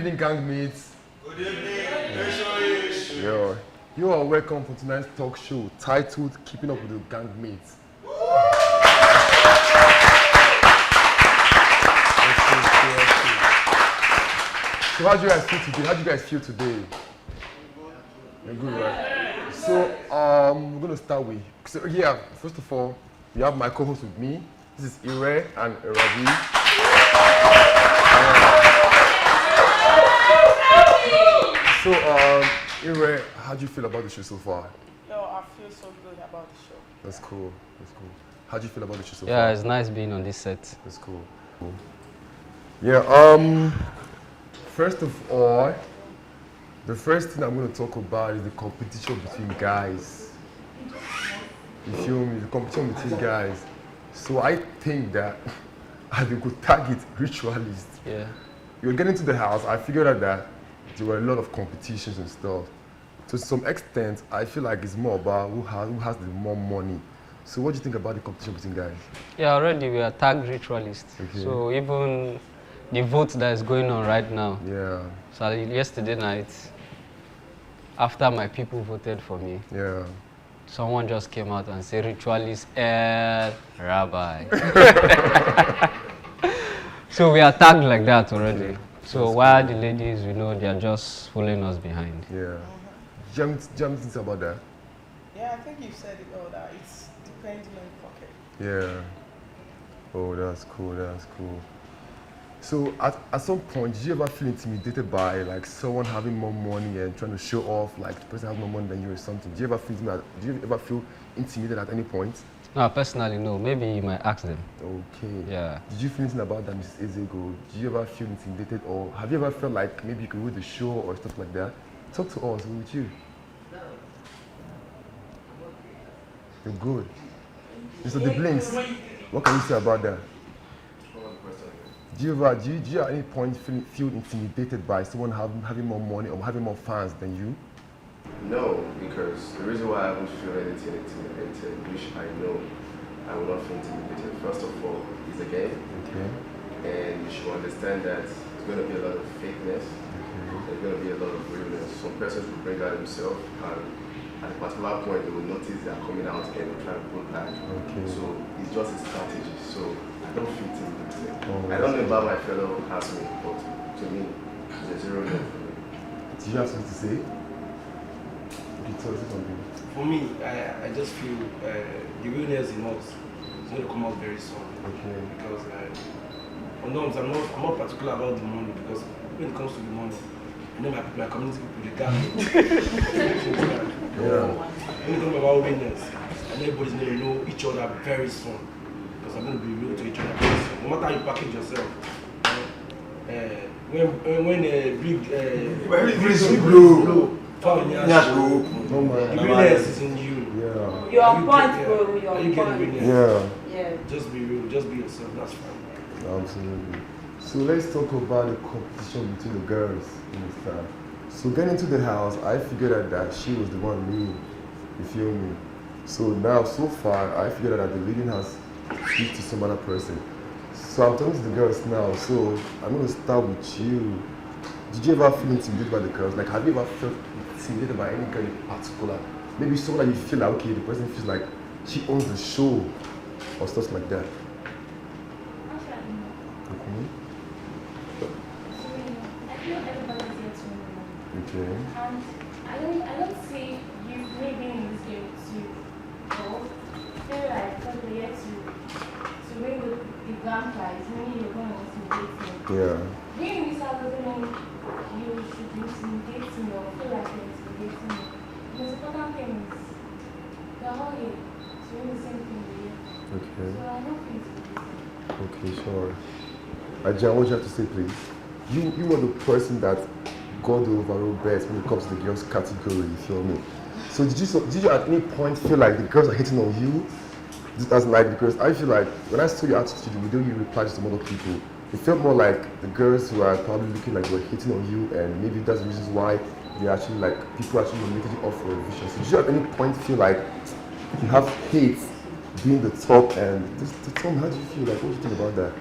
evening, gang mates. Good evening. Yo, you are welcome to tonight's talk show titled "Keeping Up with the Gang Mates." So how do you guys feel today? You're good, right? So we're gonna start with. So yeah, first of all, we have my co-host with me. This is Ire and Ravi. So Ire, how do you feel about the show so far? Yo, I feel so good about the show. That's cool. How do you feel about the show so far? Yeah, it's nice being on this set. That's cool. Yeah, first of all, the first thing I'm going to talk about is the competition between guys. You feel me? The competition between guys. So I think that I could target ritualists. Yeah. You're getting to the house, I figured out that there were a lot of competitions and stuff. To some extent, I feel like it's more about who has the more money. So what do you think about the competition between guys? Yeah, already we are tag ritualists. Okay. So even the vote that is going on right now. Yeah. So yesterday night, after my people voted for me, Yeah. someone just came out and said ritualist Rabbi. So we are tagged like that already. So while the ladies, we know, they are just following us behind. Yeah. Jump things about that. Yeah, I think you said it all that it's depending on your pocket. Yeah. Oh, that's cool. So at some point, did you ever feel intimidated by like someone having more money and trying to show off, like the person has more money than you or something? Do you ever feel intimidated at any point? No, personally, no. Maybe you might ask them. Okay. Yeah. Did you feel anything about that, Mrs. Ezego? Did you ever feel intimidated, or have you ever felt like maybe you could rule the show or stuff like that? Talk to us. We're with you. You're good. Mr. De Blinks, what can you say about that? Do you at any point feel intimidated by someone having more money or having more fans than you? No, because the reason why I don't feel anything intimidated, which I know I will not feel intimidated, first of all, is a game. Okay. And you should understand that there's going to be a lot of fakeness, there's going to be a lot of realness. Some persons will bring out themselves, and at a particular point they will notice they are coming out and they'll try to pull back. Okay. So it's just a strategy. So I don't feel intimidated. Oh, I don't know about my fellow housemates, but to me, it's a zero net for me. Do you have something to say? Okay, tell us something. For me, I just feel the realness in us is going to come out very soon. Okay. Because I'm not particular about the money, because when it comes to the money, I know my community people, they got me. Yeah. When it comes about realness, and everybody's going to know each other very soon. Because I'm going to be real to each other very soon. No matter how you package yourself. When a big blow, the realness is in you. Yeah. Your point, bro. Your You get point. realness. Yeah. Just be real, just be yourself, that's fine. Absolutely. So let's talk about the competition between the girls in this time. So getting into the house, I figured out that she was the one leading. You feel me? So now, so far, I figured out that the leading has switched to some other person. So I'm talking to the girls now. So I'm going to start with you. Did you ever feel intimidated by the girls? Like, have you ever felt intimidated by any girl in particular? Maybe someone that you feel like, okay, the person feels like she owns the show or stuff like that. Okay. Okay. And I don't see you maybe in this game to feel like because they get to win the grand prize, maybe you're going to intimidate me. Yeah. Being in this house doesn't mean you should intimidate me or feel like you're intimidating me. The most important thing is they're all here to win the same thing with you. Okay. So I don't feel intimidated. Okay, sure. Ajan, what do you have to say, please? You were the person that got the overall best when it comes to the girls category, you feel me? So did you at any point feel like the girls are hitting on you? As like, because I feel like when I saw your attitude, the way you replied to some other people, it felt more like the girls who are probably looking like they were hitting on you, and maybe that's the reasons why they actually like people actually nominated you off for a vision. So did you at any point feel like you have hate being the top, and just tell me, how do you feel? Like, what do you think about that?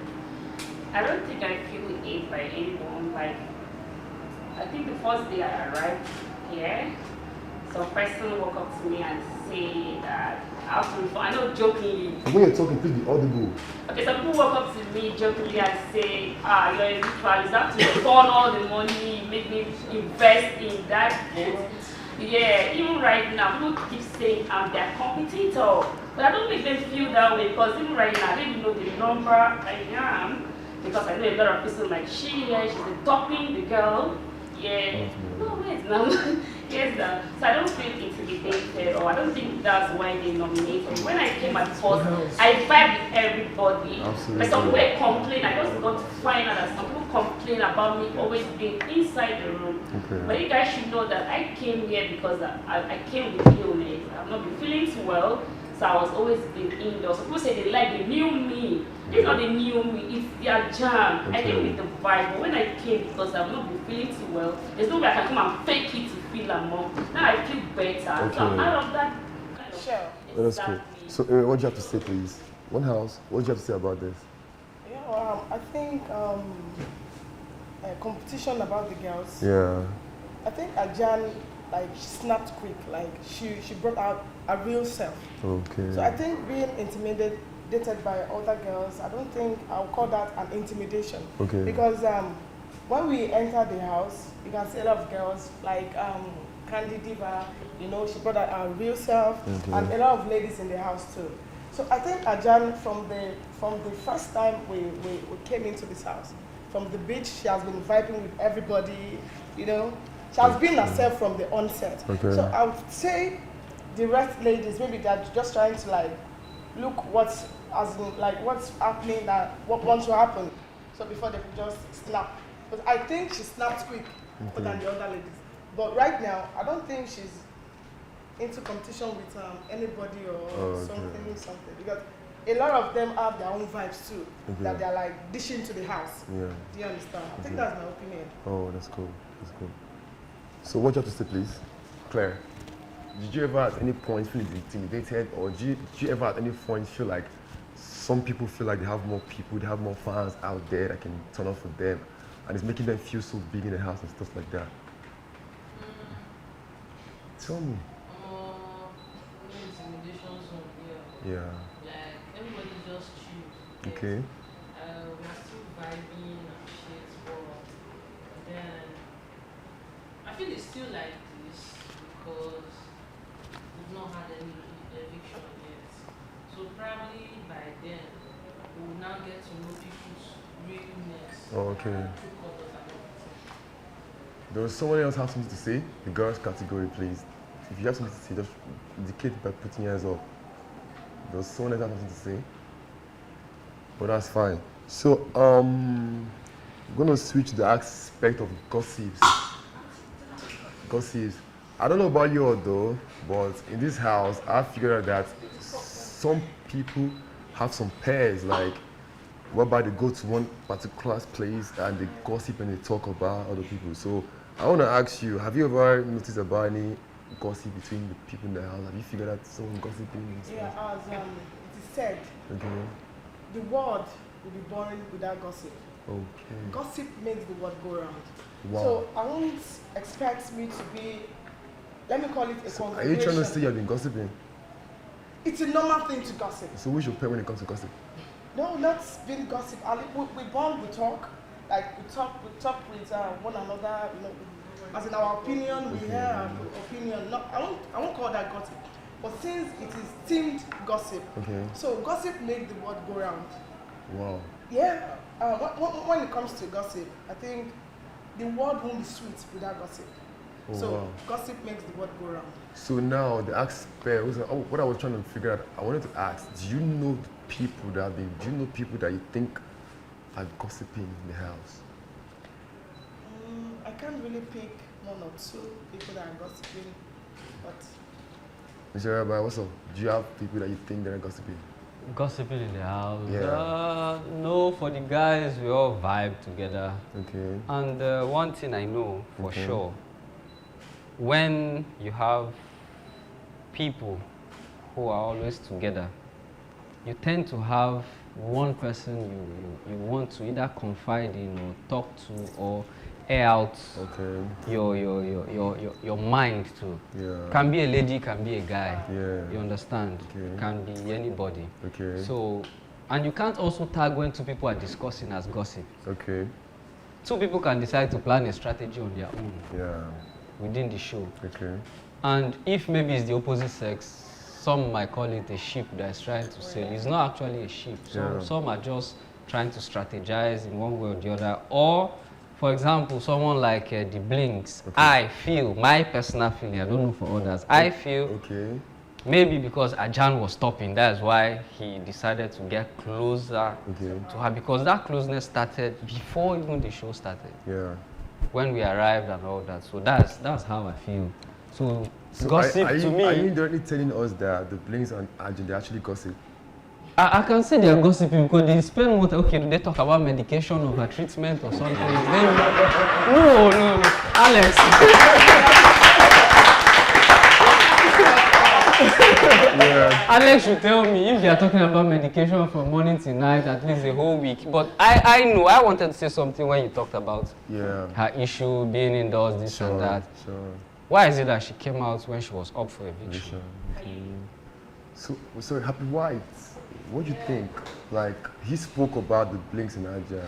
I don't think I feel hate by anyone. Like, I think the first day I arrived here, some person walked up to me and say that I know jokingly. And when you're talking, please be audible. Okay, some people walk up to me jokingly and say, you're a ritual, you have to return all the money, make me invest in that boat. Yeah, even right now, people keep saying I'm their competitor. But I don't make them feel that way because even right now, I don't even know the number I am. Because I know a lot of people like she's the topping, the girl. Yeah. No, wait, no. Yes, so I don't feel intimidated or I don't think that's why they nominated me. When I came at first, I vibed with everybody. Absolutely. But some people complain. I just got to find out that some people complain about me always being inside the room. Okay. But you guys should know that I came here because I came with illness. I've not been feeling too well. So I was always been indoors. So people say they like the new me. It's not the new me, it's their jam. Okay. I came with the vibe, but when I came because I've not been feeling too well, there's no way I can come and fake it to feel more. Now I feel better. Okay. So I'm out of that kind of Sure. That's cool. So what do you have to say, please? One house, what do you have to say about this? Yeah, well, I think competition about the girls. Yeah. I think Ajan, like, she snapped quick. Like, she brought out a real self. Okay. So I think being intimidated by other girls, I don't think I'll call that an intimidation. Okay. Because when we enter the house, you can see a lot of girls like Candy Diva, you know, she brought out her real self, Okay. and a lot of ladies in the house too. So I think Ajan, from the first time we came into this house, from the beach, she has been vibing with everybody, you know. She has been herself from the onset. Okay. So I would say the rest ladies, maybe they're just trying to like look what's happening, that what wants to happen. So before they could just snap. But I think she snapped quick more than the other ladies. But right now, I don't think she's into competition with anybody or something. Because a lot of them have their own vibes too, that they're like dishing to the house. Yeah. Do you understand? I think that's my opinion. Oh, that's cool. That's cool. So what do you have to say, please? Claire, did you ever at any point feel intimidated, or did you ever at any point feel like some people feel like they have more people, they have more fans out there that can turn off for them, and it's making them feel so big in the house and stuff like that? Tell me. Intimidation zone, Yeah. Like, everybody just chill. Okay. We're still vibing and shit, but then I feel it's still like this because we've not had any eviction yet. So probably by then we will now get to know people's realness. Oh, okay. True colors and everything. Does someone else have something to say? The girls category, please. If you have something to say, just indicate by putting your hands up. Does someone else have something to say? But that's fine. So, I'm gonna switch the aspect of gossips. Gossips. I don't know about you all though, but in this house, I figured out that some people have some pairs, like whereby they go to one particular place and they gossip and they talk about other people. So I want to ask you, have you ever noticed about any gossip between the people in the house? Have you figured out someone gossiping? And stuff? Yeah, as it is said, Okay. the world will be boring without gossip. Okay. Gossip makes the world go round. Wow. So I won't expect me to be, let me call it a So are congregation. you trying to say you've been gossiping? It's a normal thing to gossip. So who's your pair when it comes to gossip? No, not being gossip. We bond, we talk. Like we talk with one another. You know, as in our opinion, we hear our opinion. No, I won't call that gossip. But since it is themed gossip, so gossip makes the world go round. Wow. Yeah. When it comes to gossip, I think the world won't be sweet without gossip. Oh, So wow. gossip makes the world go round. So now the aspect, what I was trying to figure out, I wanted to ask, do you know people that you think are gossiping in the house? I can't really pick one or two people that are gossiping, but Mr. Rabbi, what's up? Do you have people that you think that are gossiping? Gossiping in the house? Yeah. No, for the guys, we all vibe together. Okay. And one thing I know for sure, when you have people who are always together, you tend to have one person you want to either confide in or talk to or air out Okay. your mind too. Yeah. Can be a lady, can be a guy. Yeah. You understand? Okay. Can be anybody. Okay. So, and you can't also tag when two people are discussing as gossip. Okay. Two people can decide to plan a strategy on their own. Yeah. Within the show. Okay. And if maybe it's the opposite sex, some might call it a ship that is trying to sail. It's not actually a ship. Some are just trying to strategize in one way or the other. Or, for example, someone like the Blinks, I feel, my personal feeling, I don't know for others, I feel maybe because Ajan was stopping, that's why he decided to get closer to her, because that closeness started before even the show started. Yeah. When we arrived and all that. So that's how I feel. So gossip are you, to me. Are you indirectly telling us that the Blinks and Arjun, they actually gossip? I can say they're gossiping because they spend more time. Okay, do they talk about medication or treatment or something? No, Alex. Alex should tell me if they are talking about medication from morning till night, at least a whole week. But I know, I wanted to say something when you talked about her issue, being indoors, this and that. Sure. Why is it that she came out when she was up for eviction? So Happy White, what do you think? Like, he spoke about the Blinks in Nigeria.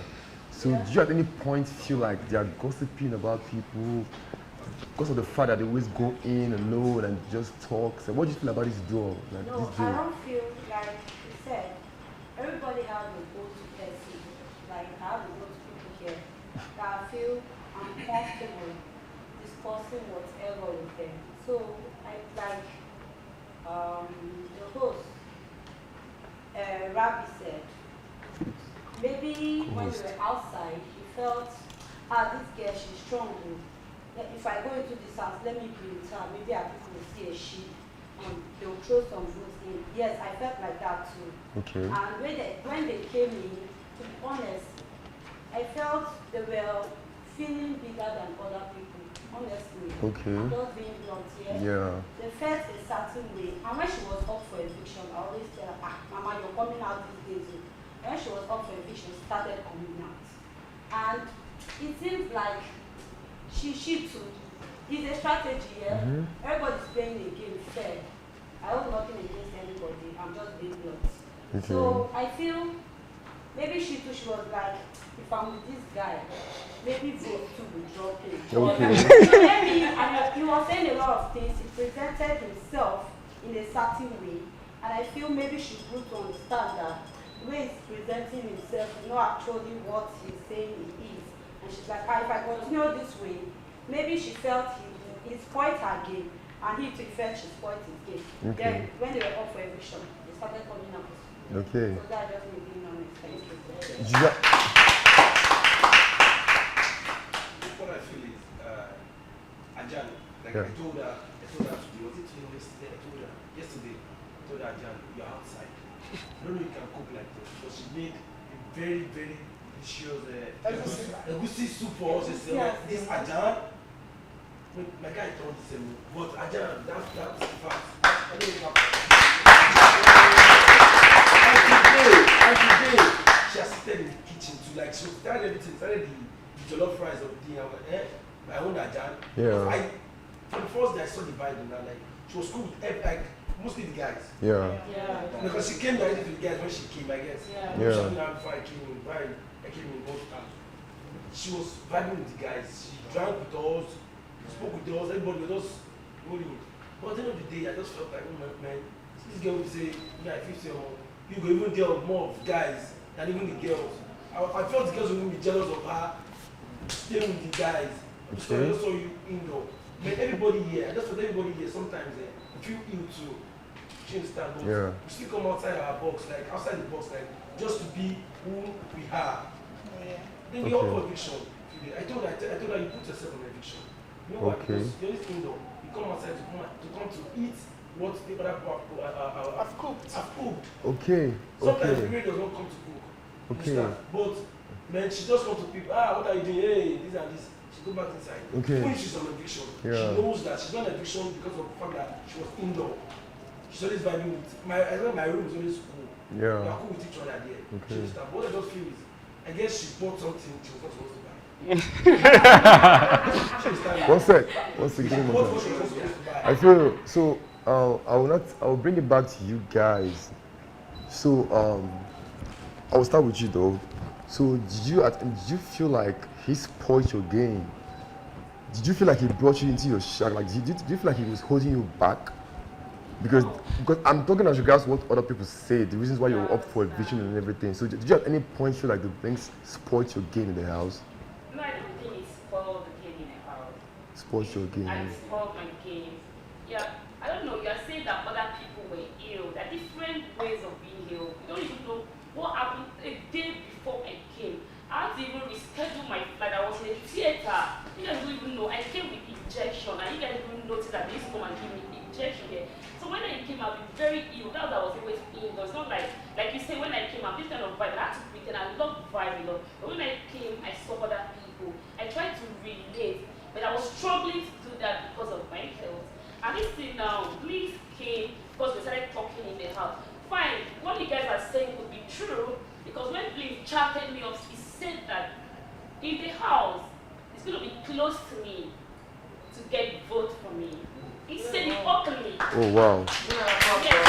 So do you at any point feel like they are gossiping about people because of the fact that they always go in alone and just talk? So what do you feel about this duo? Like, no, this duo? I don't feel like you said, everybody has a go-to person. Like, I have a go-to people here that I feel I'm comfortable discussing whatever with them. So, the host, Rabbi said, maybe when we were outside, he felt, this girl, she's strong. If I go into this house, let me be with her. Maybe I people will see a sheep and they'll throw some roots in. Yes, I felt like that too. Okay. And when they came in, to be honest, I felt they were feeling bigger than other people. Honestly. Okay. I'm just being blunt here. Yeah. They felt a certain way. And when she was up for eviction, I always tell her, Mama, you're coming out these days. When she was up for eviction, she started coming out. And it seems like she too. It's a strategy, yeah? Everybody's playing a game fair. I hold nothing against anybody. I'm just being blunt. So I feel maybe she too, she was like, if I'm with this guy, maybe vote to withdraw him. Maybe, and he was saying a lot of things. He presented himself in a certain way. And I feel maybe she grew to understand that the way he's presenting himself is not actually what he's saying he is. And she's like, if I continue this way, maybe she felt he spoiled her game. And he too felt she spoiled his game. Then, when they were up for eviction, they started coming out. Okay. So that just made me honest. Thank you. What I feel is, Ajan, like I told her today, was it yesterday? I told her, Ajan, you're outside. I don't know if you can cook like this, because she made a very, very delicious egusi soup for us. This Ajan, my guy told the same, but Ajan, that's the fact. I don't know and today, she assisted in the kitchen too. Like, she started everything, started the jollof rice of the my own Ajan. Yeah. From the first day I saw the vibe and like, she was cool with like mostly the guys. Yeah. Because she came directly to the guys when she came, I guess. Yeah. Before I came in both times. She was vibing with the guys. She drank with us, spoke with us, everybody was just rolling. But at the end of the day, I just felt like, oh man, this girl would say, yeah, if you say, you go even tell more of guys than even the girls. I felt the girls would even be jealous of her staying with the guys. So I just saw you indoor. But everybody here, I just felt everybody here sometimes feel ill too. She understand, but we still come outside our box, like outside the box, like just to be who we are. Then we all for eviction. I told her you put yourself on eviction. You know what? Because you're this indoor. You come outside to come to eat what the other people have cooked. Okay. Sometimes the girl does not come to cook. Understand? But man, she just comes to people, what are you doing? Hey, this and this. She go back inside. When she's on eviction, she knows that she's on eviction because of the fact that she was indoor. She's always vibing with my room is always cool. We are cool with each other there. She understand? But what I just feel is, I guess she bought something she was not supposed to buy. One sec. Give me one sec. I feel so. I will not. I will bring it back to you guys. So I will start with you though. So did you feel like he spoiled your game? Did you feel like he brought you into your shack? Like did you feel like he was holding you back? Because I'm talking as regards what other people say, the reasons why you were up for eviction and everything. So did you at any point feel like the things spoiled your game in the house? No, I don't think it spoiled the game in the house. Spoiled your game. I spoiled my game. Yeah, I don't know. You are saying that other people were ill. There are different ways of being ill. You don't even know what happened a day before I came. I had to even reschedule my flight. I was in a theater. You guys don't even know. I came with injection, and you guys didn't notice that they used to come and give me injection here. So when I came, I've been very ill. That's why I was always ill. It's not like you say, when I came, I'm this kind of vibe. I had to pretend. I love vibe a lot. But when I came, I saw other people. I tried to relate, but I was struggling to do that because of my health. And this thing now, please came because we started talking in the house. Fine, what you guys are saying could be true, because when Blink chatted me up, he said that in the house, it's going to be close to me to get vote for me. He said it openly. Oh wow. Yes.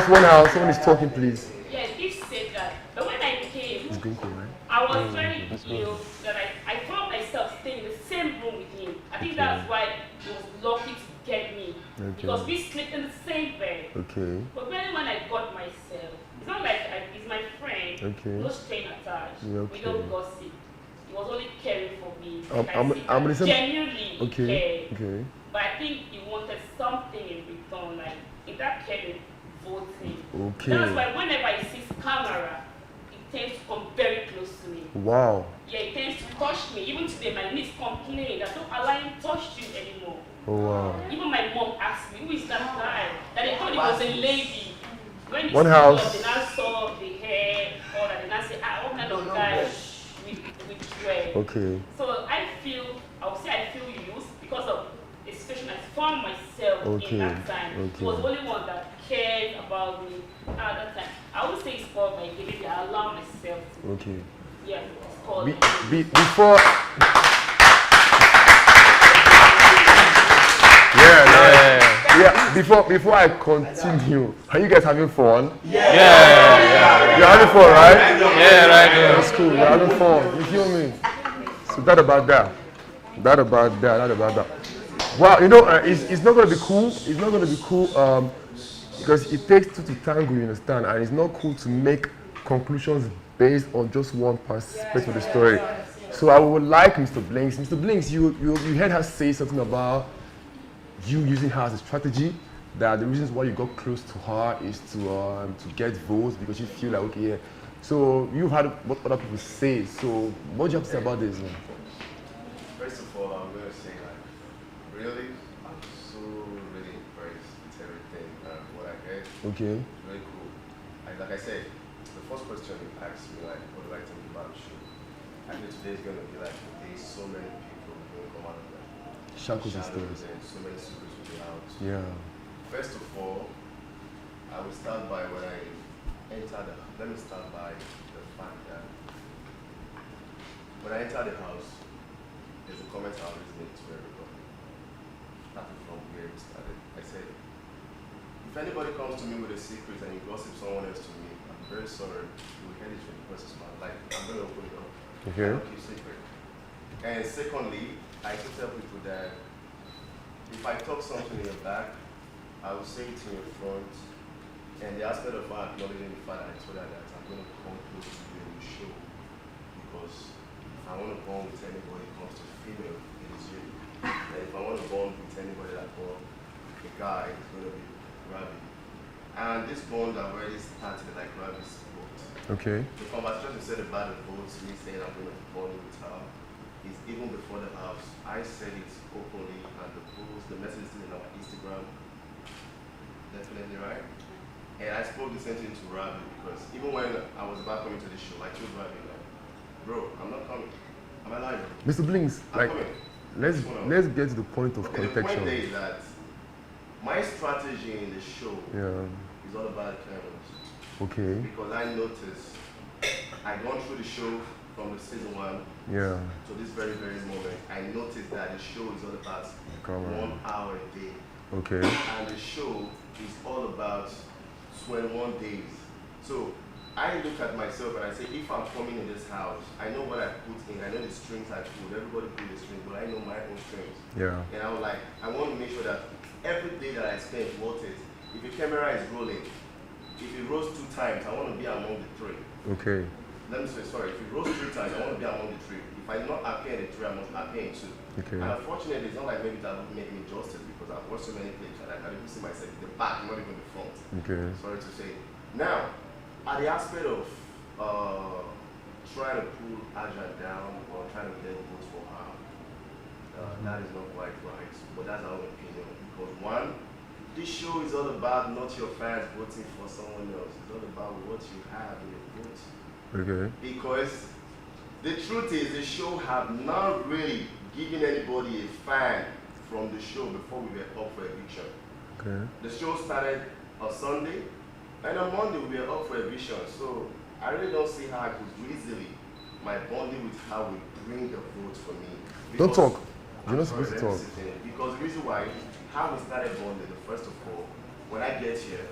One house, someone is talking please. Yes, he said that. But when I came, It's going cool, right? I was very ill that I found myself staying in the same room with him. I think that's why he was lucky to get me. Because we slept in the same bed. Okay. But when I got myself, it's not like he's my friend. Okay. No strain attached. Yeah, okay. We don't gossip. He was only caring for me. I'm I listening. genuinely cared. Okay. But I think he wanted something in return, like if that caring, voting. Okay. That's why whenever he sees camera, he tends to come very close to me. Wow. Yeah, he tends to touch me. Even today, my niece complained that don't allow him to touch you anymore. Oh wow. Even my mom asked me, who is that guy? That they thought it was a lady. When they One stood house. up, they now saw the hair, all that. They now say, what kind of guy with dread? Okay. So I would say I feel used because of the situation I found myself in that time. Okay. He was the only one that cared about me at that time. I would say it's called my game. I allow myself to. Okay. Yeah, it's called. Before. Yeah. Before I continue, are you guys having fun? Yeah. You're having fun, right? Yeah, right. That's cool. We're having fun. You feel me? So that about that. Well, it's not gonna be cool. It's not gonna be cool because it takes two to tango. You understand? And it's not cool to make conclusions based on just one perspective of the story. So I would like Mr. Blinks. Mr. Blinks, you heard her say something about you using her as a strategy. That the reasons why you got close to her is to get votes because you feel like okay, yeah. So you've heard what other people say. So what do you have to say about this? Man? First of all, I'm going to say like, really, I'm so really impressed with everything. What I heard, Okay. really cool. Like I said, the first question you asked me, like, what do I think about the show? I think today is going to be like, there's so many people going to come out of that. Shackles and stories. And so many secrets will be out. Yeah. First of all, I will start by when I entered let me start by the fact that when I entered the house, there's a comment I always make to everybody. Starting from where we started. I said, if anybody comes to me with a secret and you gossip someone else to me, I'm very sorry. You will hear it from the person's mouth. Like, I'm going to open it up. Okay. I don't keep secret. And secondly, I used to tell people that if I talk something in your back, I will say it in your front. And the aspect of her acknowledging the fact that I told her that I'm going to come close to you in the show. Because if I want to bond with anybody who comes to female, it is you. And if I want to bond with anybody that called a guy, it's going to be Ravi. And this bond I've already started like Ravi's vote. Okay. The conversation you said about the votes, me saying I'm going to bond with her, is even before the house. I said it openly and the post, the messages in our Instagram. Definitely right. And I spoke the same thing to Ravi because even when I was about coming to the show, I told Ravi like, bro, I'm not coming. Am I lying? Mr. Blinks, I'm like, coming. let's get to the point of Okay, the point context. is that my strategy in the show Yeah. is all about cameras. Okay. Because I noticed I gone through the show from the season 1 to this very, very moment. I noticed that the show is all about 1 hour a day. Okay. And the show is all about 21 days. So I look at myself and I say, if I'm coming in this house, I know what I put in, I know the strings I pulled, everybody put the strings, but I know my own strings. Yeah. And I was like, I want to make sure that every day that I spend worth it. If the camera is rolling, if it rolls 2 times, I want to be among the 3. Okay. Let me say, sorry, if it rolls 3 times, I want to be among the 3. If I do not appear in the 3, I must appear in 2. Okay. And unfortunately, it's not like maybe that would make me justice because I've watched so many clips and I can even see myself in the back, not even the front. Okay. Sorry to say. Now, at the aspect of trying to pull Aja down or trying to get votes for her, that is not quite right. But that's our opinion. Because 1, this show is all about not your fans voting for someone else. It's all about what you have in your vote. Okay. Because the truth is, the show have not really given anybody a fan from the show before we were up for eviction. Okay. The show started on Sunday, and on Monday we were up for eviction. So I really don't see how I could easily my bonding with how we bring the vote for me. Don't talk. You're not Sorry, supposed to let me talk. sit in. Because the reason why, how we started bonding, first of all, when I get here,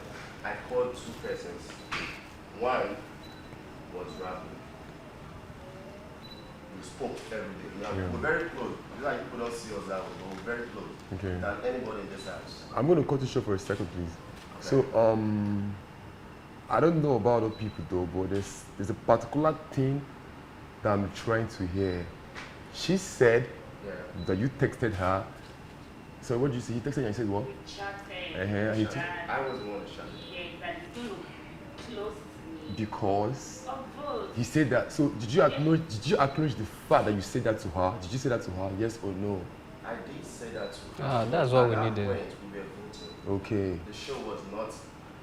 I called 2 persons. One was Rabu. We spoke every day. Now, we're very close. It's like people don't see us that way, but we're very close than anybody in this house. I'm going to cut you short for a second, please. Okay. So, I don't know about other people though, but there's a particular thing that I'm trying to hear. She said that you texted her. So what did you say? He texted you and you said what? We chatted. And he I was the one that shot it. Yes, that is going to close to me. Because Of course. he said that. So did you acknowledge the fact that you said that to her? Did you say that to her? Yes or no? I did say that to her. That's what we At that needed. point, we were voting. Okay. The show was not,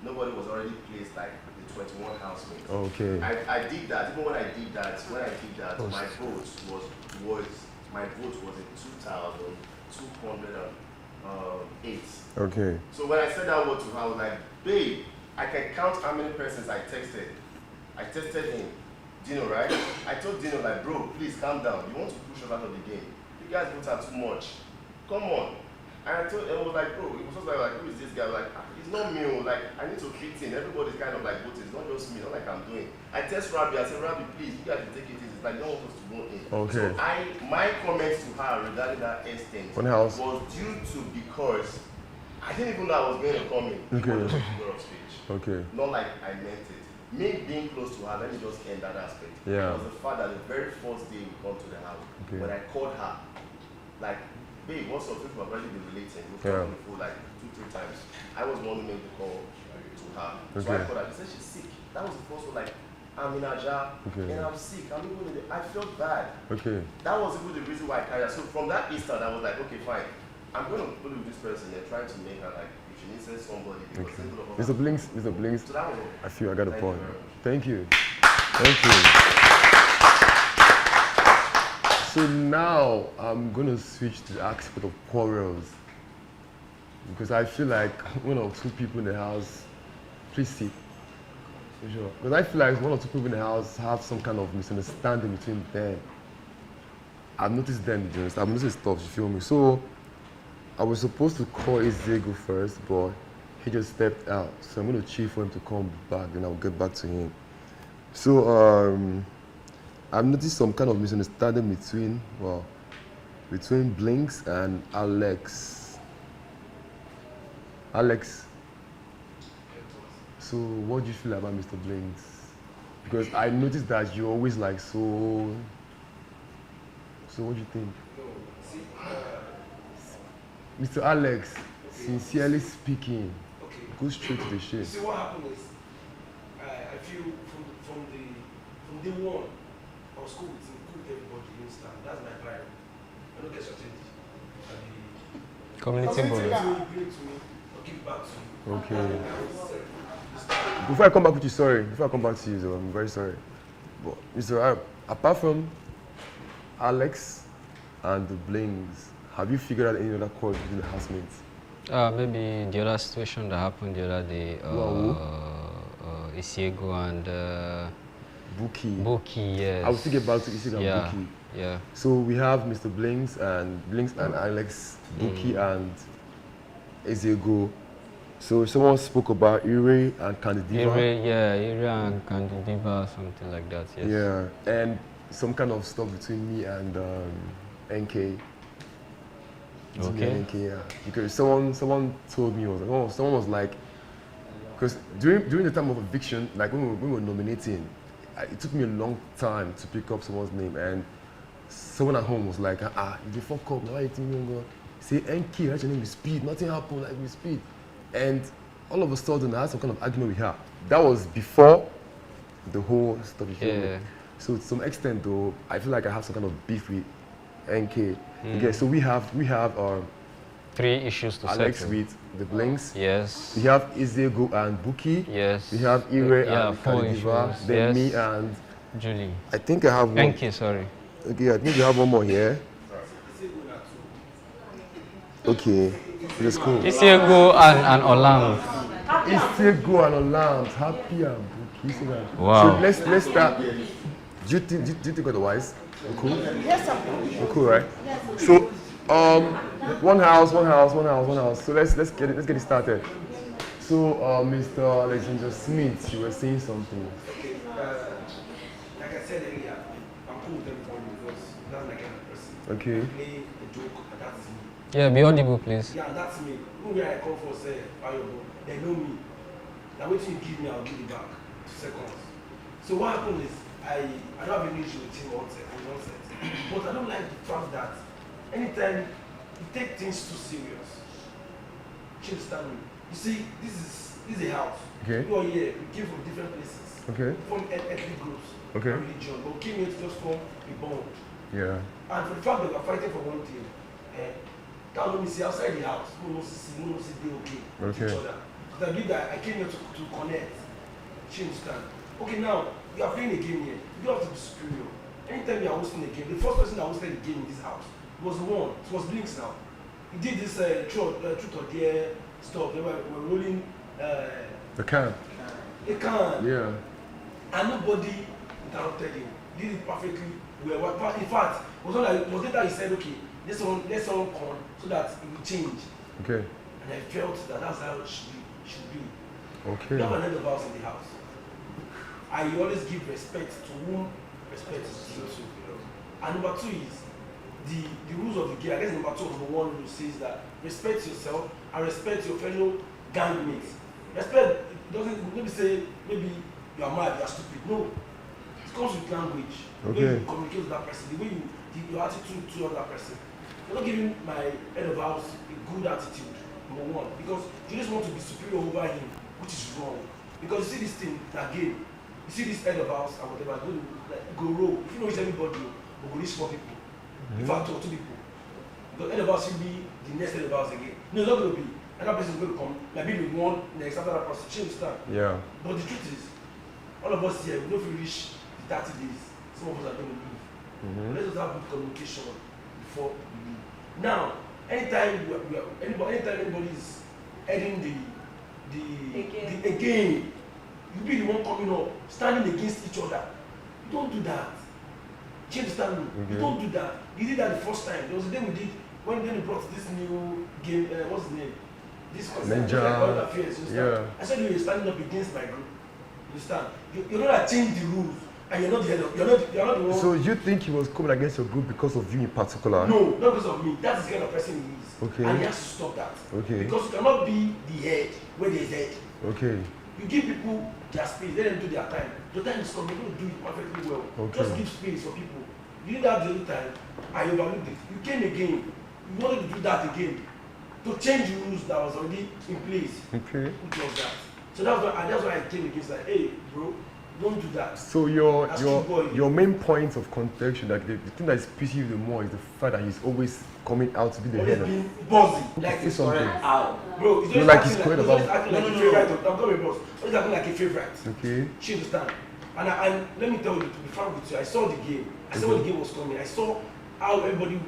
nobody was already placed like the 21 housemates. Okay. I did that. Even when I did that, my vote was in 2,208. Okay. So when I said that word to her, I was like, babe, I can count how many persons I texted. I texted him, Dino, right? I told Dino, like, bro, please calm down. You want to push us out of the game. You guys vote are too much. Come on. And I told him, I was like, bro, it was just like, who is this guy? Like, it's not me. Like, I need to fit in. Everybody's kind of like voting. It's not just me. Not like I'm doing. I text Rabbi. I said, Rabbi, please, you guys can take it easy. It's like, no one wants to vote in. Okay. So my comments to her regarding that instance was due to because I didn't even know I was going to come in. Okay. It was just a figure of speech. Okay. Not like I meant it. Me being close to her, let me just end that aspect. Yeah. It was the fact that the very first day we come to the house, when I called her, like, babe, what's up? We've already been relating. We've talked on the phone like 2-3 times. I was the one who made the call to her. So I called her. She said she's sick. That was the first one. Like, I'm in Aja and I'm sick. I'm even in the, I felt bad. Okay. That was even the reason why I carried her. So from that instant, I was like, okay, fine. I'm going to put with this person and try to make her like, if she needs somebody. Mr. Blinks, So that was I feel I got a point. Thank you. Thank you. So now I'm gonna switch to the aspect of quarrels because I feel like 1 or 2 people in the house, please sit. For sure. Because I feel like 1 or 2 people in the house have some kind of misunderstanding between them. I've noticed them, I've noticed stuff, you feel me? So I was supposed to call Ezego first, but he just stepped out. So I'm gonna chill for him to come back, then I'll get back to him. So I've noticed some kind of misunderstanding between Blinks and Alex. Alex, so what do you feel about Mr. Blinks? Because I noticed that you're always like so what do you think? Mr. Alex, sincerely speaking, go straight to the shit. See what happened is, I feel from day one, I was cool with him, cool with everybody, you understand? That's my pride. I don't get strategy. Community bond. bond. You bring it to me, I'll give it back to you. Okay. Before I come back with you, so I'm very sorry. But Mr. Apart from Alex and the Blings, have you figured out any other calls between the housemates? Maybe the other situation that happened the other day, Isiego and Buki. yes. I will still get back to Instagram Yeah. Buki. Yeah. So we have Mr. Blinks and Alex, Buki and Ezego. So someone spoke about Ire and Candidiva. Ire and Candidiva, something like that, yes. Yeah, and some kind of stuff between me and NK. Okay. NK, yeah. Because someone told me, someone was like, because during the time of eviction, like when we were nominating, it took me a long time to pick up someone's name, and someone at home was like, you fuck up, now you think you're going to say NK, write your name with Speed, nothing happened like with Speed. And all of a sudden, I had some kind of argument with her. That was before the whole stuff. Yeah. So to some extent, though, I feel like I have some kind of beef with NK. Okay, so we have 3 issues to Alex settle. with the Blinks. Yes. We have Izego and Buki. Yes. We have Ire Yeah, and 4 Kalidiva. issues. Then Yes. me and Julie. I think I have one. NK, sorry. Okay, I think we have one more here. Okay, let's go. Isiego and Olam. Izego and Olam, happy and Buki. Wow. So let's start. Do you think otherwise? We're cool? Yes, sir. We're cool, right? So one house. So let's get it started. So Mr. Alexander Smith, you were saying something. Okay, like I said earlier, I'm cool with everybody because that's my kind of person. Okay. I play a joke and that's me. Yeah, be audible, please. Yeah, that's me. Where I come from, say, valuable. They know me. Now, what you give me, I'll give it back. 2 seconds. So what happened is, I don't have any issue with him on set, but I don't like the fact that anytime you take things too serious, you understand me? You see, this is a house. Okay. You are here, we came from different places. Okay. From ethnic groups. Okay. And religion. But we came here to just form a bond. Yeah. And for the fact that we're fighting for one thing, that let me see outside the house, we must see they okay with each other. Because I believe that I came here to connect. You understand? Okay, now you are playing a game here. You don't have to be superior. Anytime you are hosting a game, the first person that hosted the game in this house was the one. It was Blinks now. He did this truth or dare stuff. They were rolling The can. a can. Yeah. And nobody interrupted him. He did it perfectly well. In fact, it was later he said, okay, let someone come so that it will change. Okay. And I felt that that's how it should be. Okay. You have an head of house in the house. I always give respect to whom respect is due to. And number 2 is the rules of the game. I guess number 1 rule says that respect yourself and respect your fellow gang mates. Respect doesn't maybe say maybe you are mad, you are stupid. No. It comes with language. The way you communicate with that person, the way your attitude to that person. You're not giving my head of house a good attitude, number 1, because you just want to be superior over him, which is wrong. Because you see this thing, that game, you see this head of house and whatever, go roll. If you know it's anybody, we go reach 4 people. In fact, 2 people. Because head of house will be the next head of house again. No, it's not going to be. Another person is going to come, maybe the one next after that person. You understand? Yeah. But the truth is, all of us here, we don't feel reach the 30 days. Some of us are going to leave. Let's just have good communication before we leave. Now, anytime anybody is heading the game, you be the one coming up, standing against each other. You don't do that. Do you understand me? You don't do that. You did that the first time. There was a day we did when they brought this new game. What's the name? This Ninja. Affairs. You understand? Yeah. I said you were standing up against my group. You understand? You're not change the rules, and you're not the head of. You're not the one. So you think he was coming against your group because of you in particular? No, not because of me. That's the kind of person he is. Okay. And he has to stop that. Okay. Because you cannot be the head where there's head. Okay. You give people their space, let them do their time. The time is coming, you're going to do it perfectly well. Okay. Just give space for people. You did that the other time, I overlooked it. You came again, you wanted to do that again. To change the rules that was already in place. Okay. Which was that. So that's why I came against like, hey, bro, don't do that. So your main point of contention, like the thing that is pissing you the more is the fact that he's always coming out to be the Always head of. being bossy. Like Say it's something. How? Bro, it's You're always like he's acting going like, about. like a favorite. I'm coming boss. Always acting like a favorite. Okay. She understand? And let me tell you, to be frank with you, I saw the game. I saw when the game was coming. I saw how everybody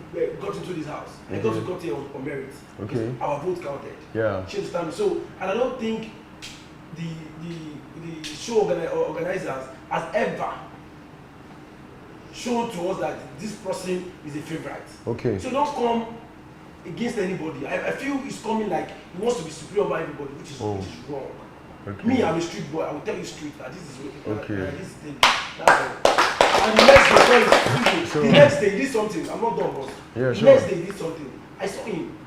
got into this house. I got here on merit. Okay. Our vote counted. Yeah. She understand me? So, and I don't think the show organizers has ever shown to us that this person is a favorite. Okay. So don't come against anybody. I feel he's coming like he wants to be superior over everybody, which is wrong. Okay. Me, I'm a street boy. I will tell you straight that this is Okay. this is that's all. And the next day, sorry, the next day he did something. I'm not done, boss. Yeah, the sure. next day he did something. I saw him.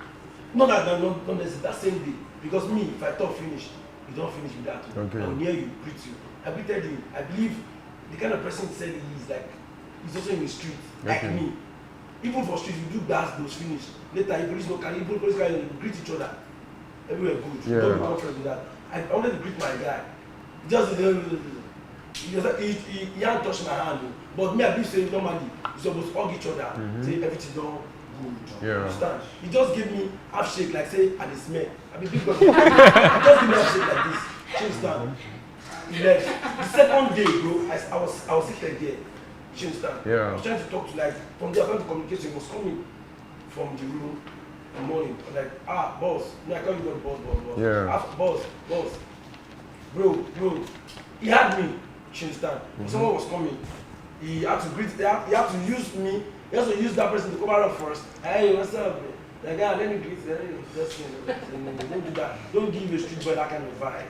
Not necessarily that same day. Because me, if I talk finish, you don't finish with that. Okay. I will near you, greet you. I greeted him. I believe the kind of person he said he is like, he's also in the street, like Okay. me. Even for street, we do those finish. Later, if police no carry, even police carry, we greet each other. Everywhere good. Yeah. Don't be confident with that. I wanted to greet my guy. Just he hadn't touched my hand. But me, I believe saying normally, you're supposed to hug each other. Say everything done good. Yeah. Understand? He just gave me half shake like say I dey smell. I be big brother. He just give me half shake like this. She understand? He left. The second day, bro, I was seated there. She understand? Yeah. I was trying to talk to like from the apparent communication was coming from the room in the morning. I was like, boss. No, I call you boss. Yeah. Boss. Bro. He had me. She understand? Someone was coming. He had to greet. He had to use me. He has to use that person to come out first. Hey, what's up? Like, let me greet you. Just don't do that. Don't give a street boy that kind of vibe.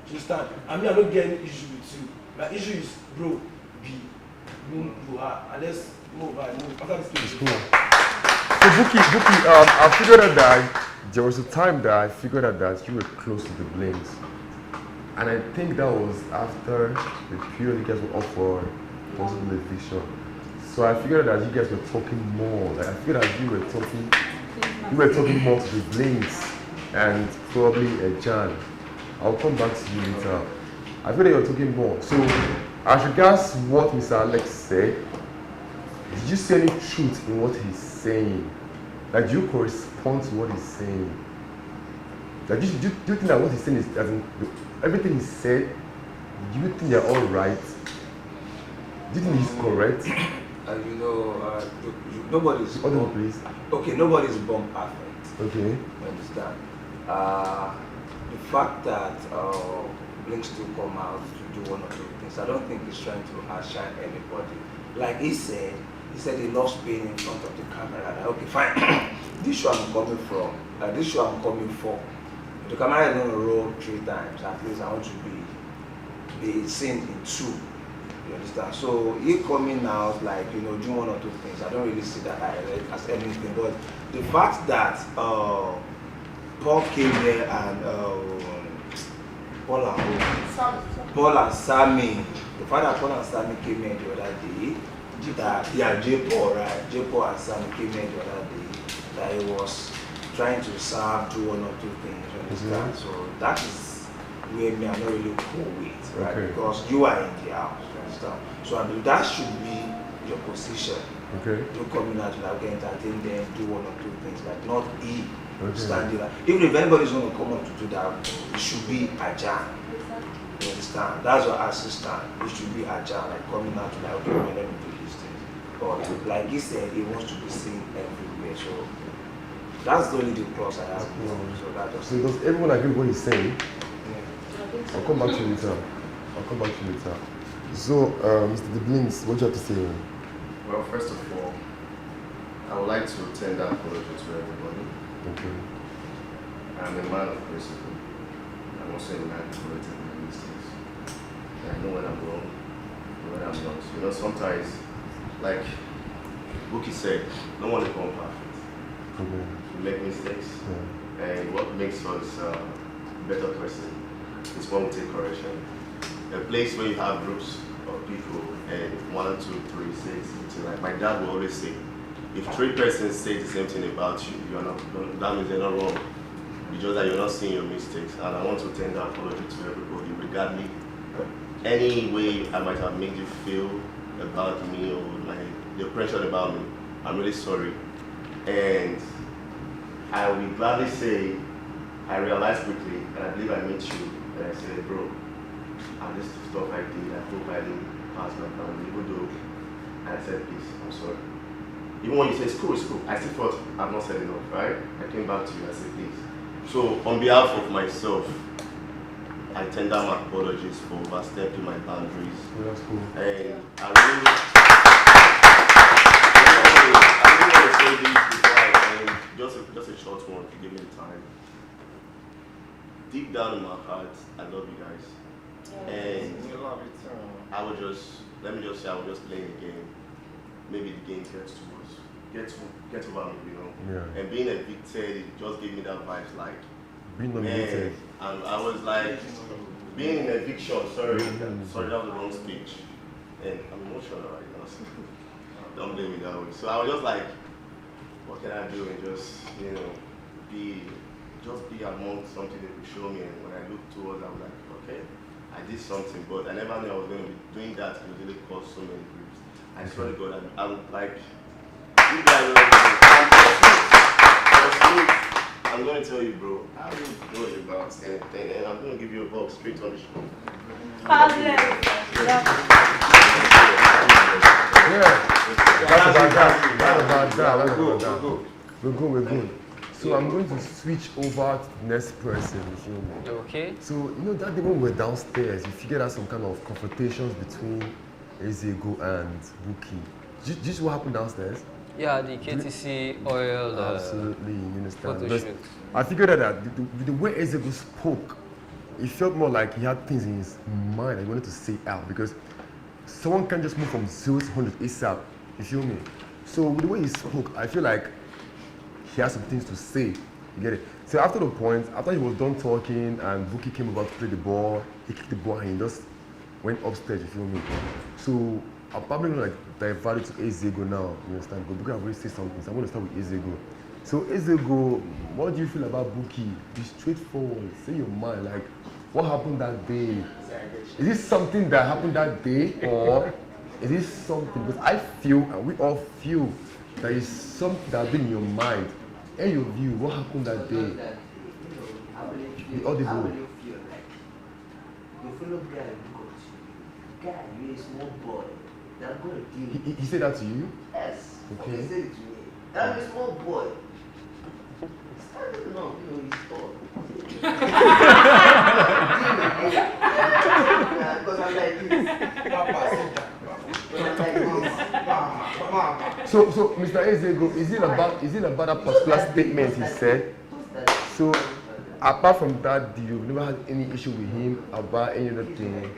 You understand? I mean, I don't get any issue with you. My issue is, bro, be who you are. And let's move. After this It's cool. So, Buki, I figured out that there was a time that I figured out that you were close to the Blings. And I think that was after the period you guys were off for possible eviction. So I figured that you guys were talking more. Like I figured that you were talking more to the Blings and probably a Jan. I'll come back to you later. I feel that you're talking more. So as regards what Mr. Alex said, did you see any truth in what he's saying? Like do you correspond to what he's saying? Like do you think that what he's saying is as in everything he said, do you think they're all right? Do you think he's correct? Nobody's Other please. Okay, nobody's born perfect. Okay. You understand? The fact that Blinks do come out to do one or two things, I don't think he's trying to outshine anybody. Like he said he loves being in front of the camera. Like, okay, fine. This show I'm coming from. This show I'm coming for. The camera is going to roll 3 times. At least I want to be seen in 2. You understand? So he coming out like doing one or two things. I don't really see that as anything. But the fact that Paul came there and Paul and Sammy, the fact that Paul and Sammy came here the other day, J-Paul, right? J-Paul and Sammy came here the other day, that he was trying to do one or two things. You understand? So that is where me I'm not really cool with, right? Okay. Because you are in the house. So I mean, that should be your position. Okay. You coming out like entertain them, do one or two things, like not he standing there. Even if anybody's going to come up to do that, it should be Ajan. You understand? That's your assistant. It should be Ajan, like coming out like, okay, well, let me do these things. But like he said, he wants to be seen everywhere. So that's the only plus I have. So that just. So does everyone agree with what he's saying? Yeah. I'll come back to you later. So, Mr. DeBlins, what do you have to say? Well, first of all, I would like to tender apology to everybody. Okay. I'm a man of principle. I'm also a man of correcting my mistakes. And I know when I'm wrong and when I'm not. Sometimes, like Buki said, no one is born perfect. Okay. We make mistakes. Yeah. And what makes us a better person is when we take correction. A place where you have groups of people and 1, 2, 3 say something like my dad will always say, if 3 persons say the same thing about you, you're not, that means they're not wrong. It's just that you're not seeing your mistakes. And I want to tender apology to everybody, regardless any way I might have made you feel about me or the pressure about me. I'm really sorry. And I will gladly say, I realized quickly, and I believe I met you, and I said, bro, and this stuff I did, I hope I didn't pass my boundary, even though I said, please, I'm sorry. Even when you say it's cool, I still thought I've not said enough, right? I came back to you and said, please. So, on behalf of myself, I tender my apologies for overstepping my boundaries. Yeah, that's cool. And I really want to say this before I end. Just a short one, if you give me the time. Deep down in my heart, I love you guys. And I would just, let me just say, I was just playing a game. Maybe the game gets to us. Get over me, you know. Yeah. And being evicted, it just gave me that vibes like, Being nominated. and I was like, being in eviction, sorry, that was the wrong speech. And I'm emotional right now, so don't blame me that way. So I was just like, what can I do? And just, you know, be among something they could show me. And when I looked towards, I was like, okay, I did something, but I never knew I was going to be doing that. It was really cause so many griefs. I swear to God, I'm like, you guys are I'm going to tell you, bro, I don't know about anything, and I'm going to give you a box straight on the show. Yeah. That's about that. We're good. So I'm going to switch over to the next person, if you know. Okay. So, you know, that day when we were downstairs, you figured out some kind of confrontations between Ezego and Buki. Did you see what happened downstairs? Yeah, the KTC oil. Absolutely, you understand. Photo But shoot. I figured out that the way Ezego spoke, it felt more like he had things in his mind that he wanted to say out, because someone can't just move from 0 to 100 ASAP, you feel me? So with the way he spoke, I feel like he has some things to say, you get it? So after the point, after he was done talking and Buki came over to play the ball, he kicked the ball and he just went upstairs, you feel me? So I'm probably gonna like divert it to Ezego now, you understand? But Buki have already said something, so I'm gonna start with Ezego. So Ezego, what do you feel about Buki? Be straightforward, say your mind, like what happened that day? Is this something that happened that day, or is this something, because I feel, and we all feel, there is something that has been in your mind, and your view, what happened that day? The audible. Guy, you're a small boy. They're going to deal. He said that to you? Yes. Okay. He said it to me. I'm a small boy. Started along, you know, he's tall. Because I'm like this. So Mr. Ezego, is it about that particular statement he said? So apart from that, you've never had any issue with him about any other thing?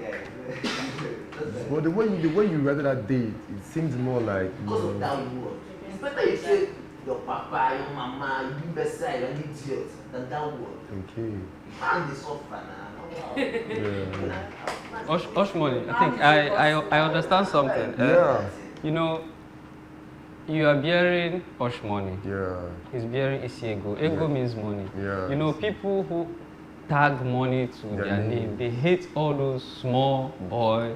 But the way you read that day, it seems more like, Because of that word. It's better you say your papa, your mama, you be beside, you're an idiot, than that word. okay. Man, they suffer now. Yeah. Oshmoni, I think I understand something. Yeah. You know, you are bearing Oshmoni. Yeah. He's bearing Isiego. Ego means money. Yeah. You know, people who tag money to their name, they hate all those small boy,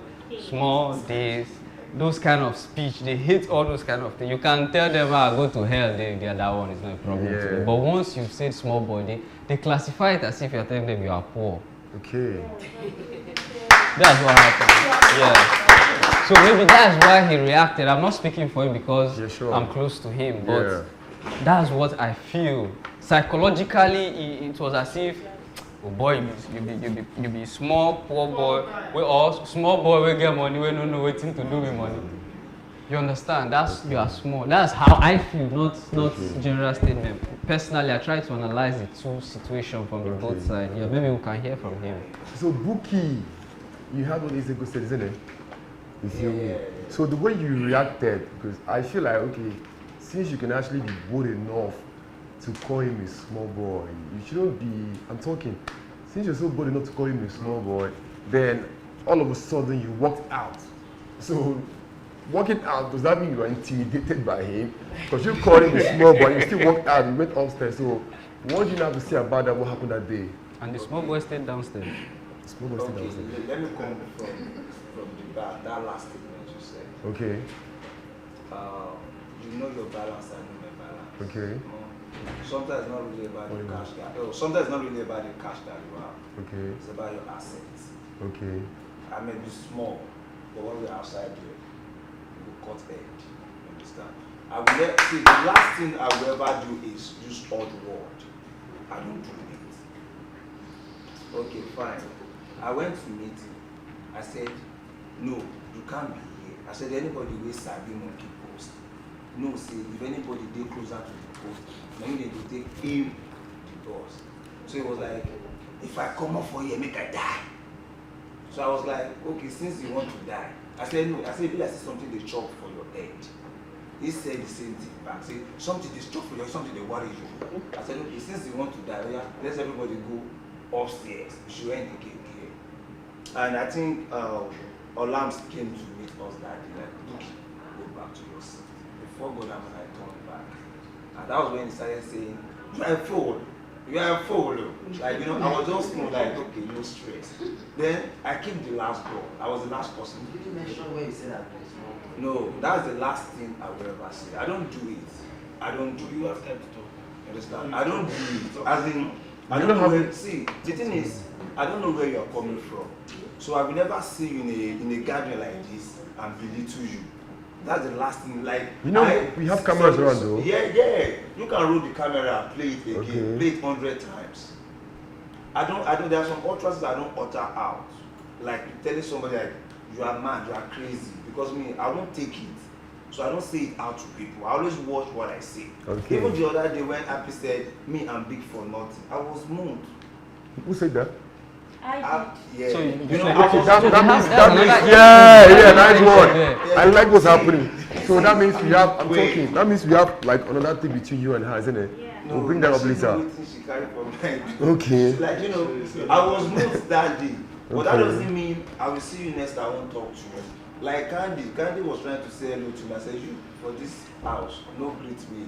small this, those kind of speech. They hate all those kind of things. You can tell them, go to hell, the other one is not a problem to me. But once you've said small boy, they classify it as if you're telling them you are poor. Okay. That's what happened. Yeah. So maybe that's why he reacted. I'm not speaking for him because I'm close to him, but that's what I feel. Psychologically, it was as if, oh boy, you be small, poor boy, or small boy, we get money, we don't know what to do with money. You understand? You are small. That's how I feel, not general statement. Personally, I try to analyze the two situations from the both sides. Yeah, maybe we can hear from him. So Buki, you heard what Ezego said, isn't it? You feel me? So the way you reacted, because I feel like, okay, since you can actually be bold enough to call him a small boy, you shouldn't be, I'm talking, since you're so bold enough to call him a small boy, then all of a sudden you walked out. So walking out, does that mean you were intimidated by him? Because you called him a small boy, you still walked out, you went upstairs. So what do you have to say about that, what happened that day? And the small boy stayed downstairs. The small boy stayed downstairs. Let me come from that last statement you said. Okay. You know your balance and know your balance. Okay. Sometimes it's not really about the cash that. Sometimes it's not really about the cash that you have. Okay. It's about your assets. Okay. I may be small, but when we're outside here, we will cut edge. You understand? See, the last thing I will ever do is use odd word. I don't do it. Okay, fine. I I went to meet him. I said, no, you can't be here. I said, anybody will sabi monkey post. No, say, if anybody dey closer to the post, then they will take him the boss. So it was like, if I come up for here, make I die. So I was like, okay, since you want to die. I said, no. I said, if I see something they chop for your head. He said the same thing back. Say, something they chop for you, something they worry you. I said, okay, since you want to die, yeah, let everybody go upstairs. You should end the game here. And I think Olams came to meet us that day, like, look, go back to your seat. Before God, I turned back. And that was when he started saying, you are a fool. You are a fool. Like, you know, I was just like, okay, no stress. Then I came the last door. I was the last person. Did you mention where you said that? No, that's the last thing I will ever say. I don't do it. I don't do You it. have time to talk. Understand? I don't do it. As in, I don't know where. See, the thing is, I don't know where you're coming from. So I will never see you in a gathering like this and belittle you. That's the last thing. Like, you know, we have cameras around though. Yeah, yeah. You can roll the camera and play it again. Okay. Play it 100 times. I don't. There are some utterances I don't utter out. Like telling somebody like, you are mad, you are crazy. Because me, I won't take it. So I don't say it out to people. I always watch what I say. Okay. Even the other day when Happy said, me, I'm big for nothing, I was moved. Who said that? Yeah. So you know, Okay, I that means, another- yeah, nice one. Yeah. I like what's happening. So that means we have, I'm talking, that means we have like another thing between you and her, isn't it? Yeah. We'll bring that up she later. know wetin she carry for mind. Okay. Like, you know, I was moved that day. But that Okay. doesn't mean I will see you next, I won't talk to you. Like Candy was trying to say hello to me. I said, you, for this house, no greet me.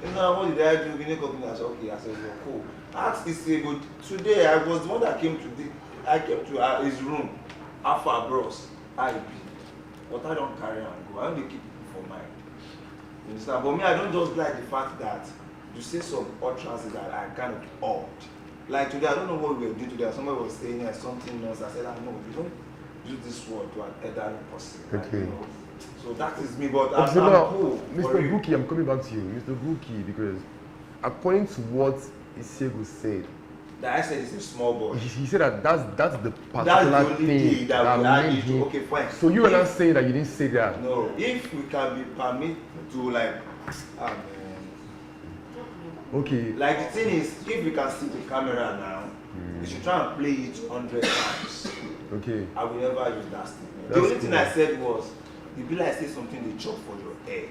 You know, what did I do? We didn't come in. I said, okay. I said, you're cool. Ask is good. Today, I was the one that came to his room, Alpha Bros, IB. But I don't carry and go. I only keep people for mine. You understand? But me, I don't just like the fact that you say some utterances that I kind of odd. Like today, I don't know what we were doing today. Somebody was saying something else. I said, I know, you don't use this word to an elderly person. Like, Okay. you know. So that is me, but Okay, I'm now, cool. Mr. Buki, I'm coming back to you. Mr. Buki, because according to what Isegu said, That I said it's a small boy. he said that that's the particular That's the only thing thing that we made had him. to, okay, fine. So you are not saying that you didn't say that? No, if we can be permitted to like, Okay. like the thing is, if we can see the camera now, you should try and play it 100 times. Okay. I will never use that statement. That's The only thing cool. I said was, the bill I said something they chop for your head.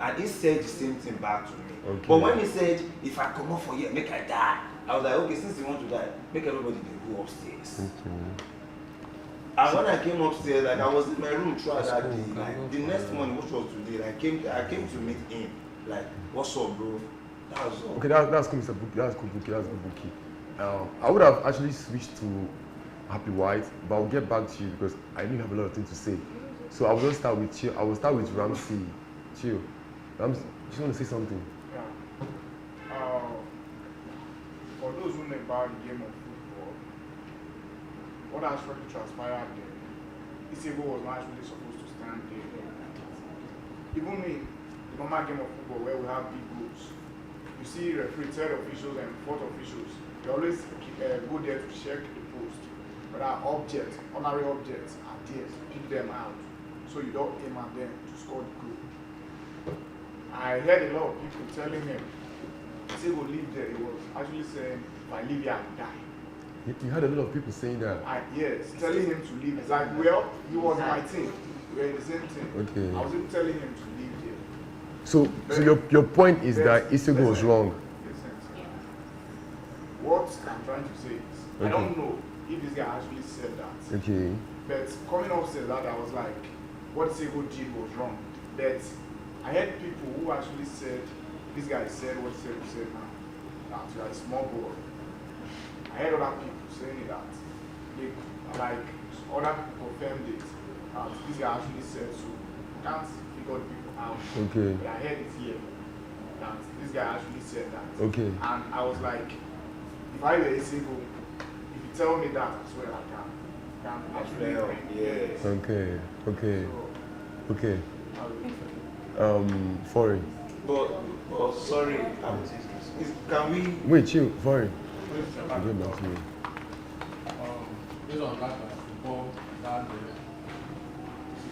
And he said the same thing back to me. Okay. But when he said, if I come up for you, make I die, I was like, okay, since you want to die, make everybody dey go upstairs. Okay. And when I came upstairs, like I was in my room throughout that That's day. cool. Like the next morning, which was today, I came to meet him. Like, what's up, bro? That was all. Okay, that's cool, Mr. Buki. That's cool, Buki. That's good, Buki. I would have actually switched to Happy White, but I'll get back to you because I do have a lot of things to say. So I will just start with Chill. I will start with Ramsey. Chill. Ramsey, you want to say something? Yeah. For those who know about the game of football, what actually transpired there, Isego was not actually supposed to stand there. Even in the normal game of football where we have big groups, you see referee, third officials and fourth officials, they always go there to check the post. But our objects, honorary objects, are there to pick them out. So you don't aim at them to score the goal. I heard a lot of people telling him, Isego leave there. He was actually saying, if I leave here, I will die. You had a lot of people saying that. Yes, telling him to leave. It's like, well, he was my team. We were in the same team. Okay. I was even telling him to leave here. So your point is that Isego was wrong. Listen. What I'm trying to say is, I don't know if this guy actually said that. Okay. But coming upstairs, that I was like, what Isego did was wrong. But I heard people who actually said, this guy said what Isego said now. That you are a small boy. I heard other people saying that. They, like, other people confirmed it. This guy actually said so. You can't figure the people out. Okay. But I heard it here. That this guy actually said that. Okay. And I was like, if I were Isego, if you tell me that, I swear I can actually Well, bring yes. Okay. Okay. So, Okay. I'll wait. Foreign. But sorry, can we? Wait, chill. Foreign. I'll get back to you. based on that football, that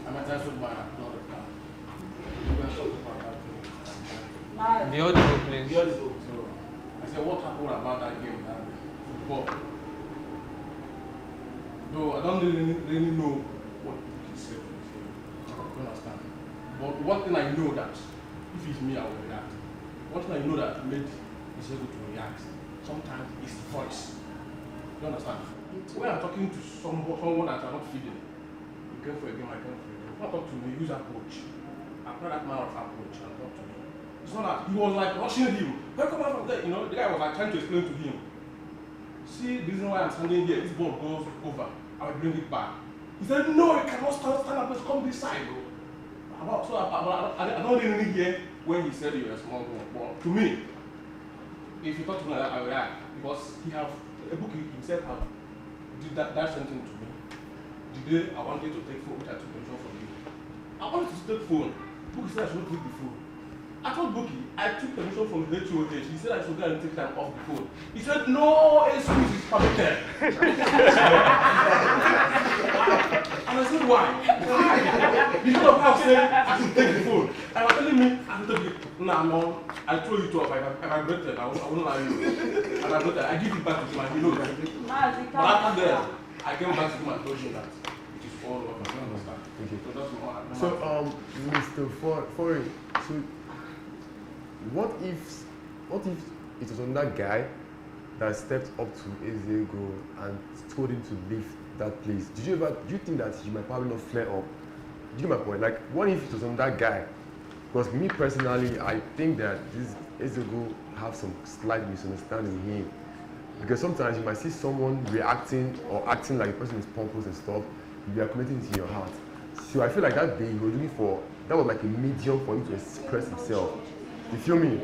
I'm a transfer man, not a car. You can talk about that thing. The audio, please. The audio. So I said, what happened about that game, that football? Though I don't really know what he said to the game. You understand? But one thing I know that if it's me, I will react. One thing I know that made is able to react. Sometimes it's the voice. You understand? When I'm talking to someone that I'm not feeding, you came for a game, I came for a game. When I talk to me, use approach. Apply that manner of approach and talk to me. It's not that he was like rushing him. Where come out from there? You know, the guy was like trying to explain to him. See, the reason why I'm standing here, this ball goes over. I will bring it back. He said, no, you cannot stand up, let's come this side, bro. So I don't really hear when he said you're a small girl. But to me, if you talk to me like that, I will react. Because he have a book himself have did that same thing to me. The day I wanted to take phone, which I took control from you. I wanted to take phone. Bookie said I should not take the phone. I told Bookie, I took permission from the HOH. He said I should go and take time off the phone. He said, no excuse is permitted. And I said, why? Because of how I said I should take the phone. And was telling me, I should take it. Nah, no, I throw it off. I regretted. I won't lie you. And I regretted. I give it back to him and he knows. But after that, I came back to him and told him that it is all over. I understand. Okay. So, Mr. Foreign, so what if it was another guy that stepped up to Ezeago and told him to leave that place? Do you think that you might probably not flare up? Do you get my point? Like, what if it was another guy? Because me personally, I think that this Ezeago have some slight misunderstanding in him. Because sometimes you might see someone reacting or acting like a person is pompous and stuff, you are committing to your heart. So I feel like that day he was looking for, that was like a medium for him to express himself. You feel me?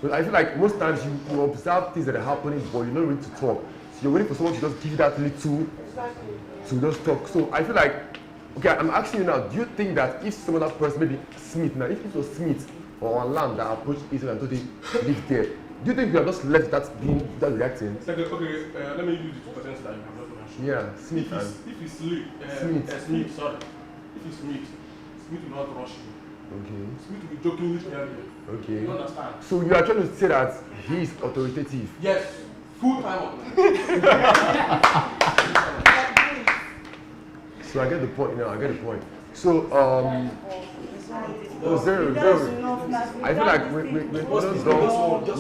So I feel like most times you observe things that are happening, but you're not ready to talk. So you're waiting for someone to just give you that little to just talk. So I feel like, okay, I'm asking you now, do you think that if some other person, maybe Smith, now if it was Smith or Alam that approached Israel and told him live there, do you think we have just left that being that reacting? Okay, let me use the 2% that you have not mentioned. Yeah, Smith if it's Smith, if it's Smith will not rush you. Okay. Smith will be jokingly tell you. Okay. You understand? So you are trying to say that he is authoritative? Yes, full time authoritative. So I get the point now, I get the point. So, zero. I feel like we just don't.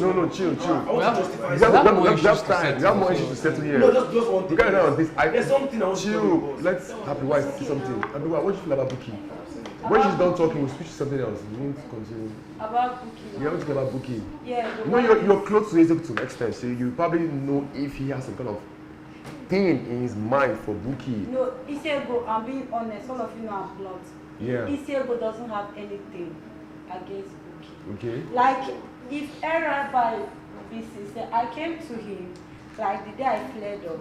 No, chill. We have time. We have more issues to settle here. No, just one thing. We can't know this. There's something I want to chill. Let's Happy Wife see something. Happy Wife, what do you feel about Bookie? When she's done talking, we'll switch to something else. We won't continue. About Bookie. We haven't talked about Bookie. Yeah. You know, you're close to Ezek to an extent, so you probably know if he has some kind of thing in his mind for Bookie. No, Isiego, I'm being honest, all of you know I'm blunt. Yeah. Isiego doesn't have anything against Bookie. Okay. Like, if Era by BC said, I came to him, like the day I fled up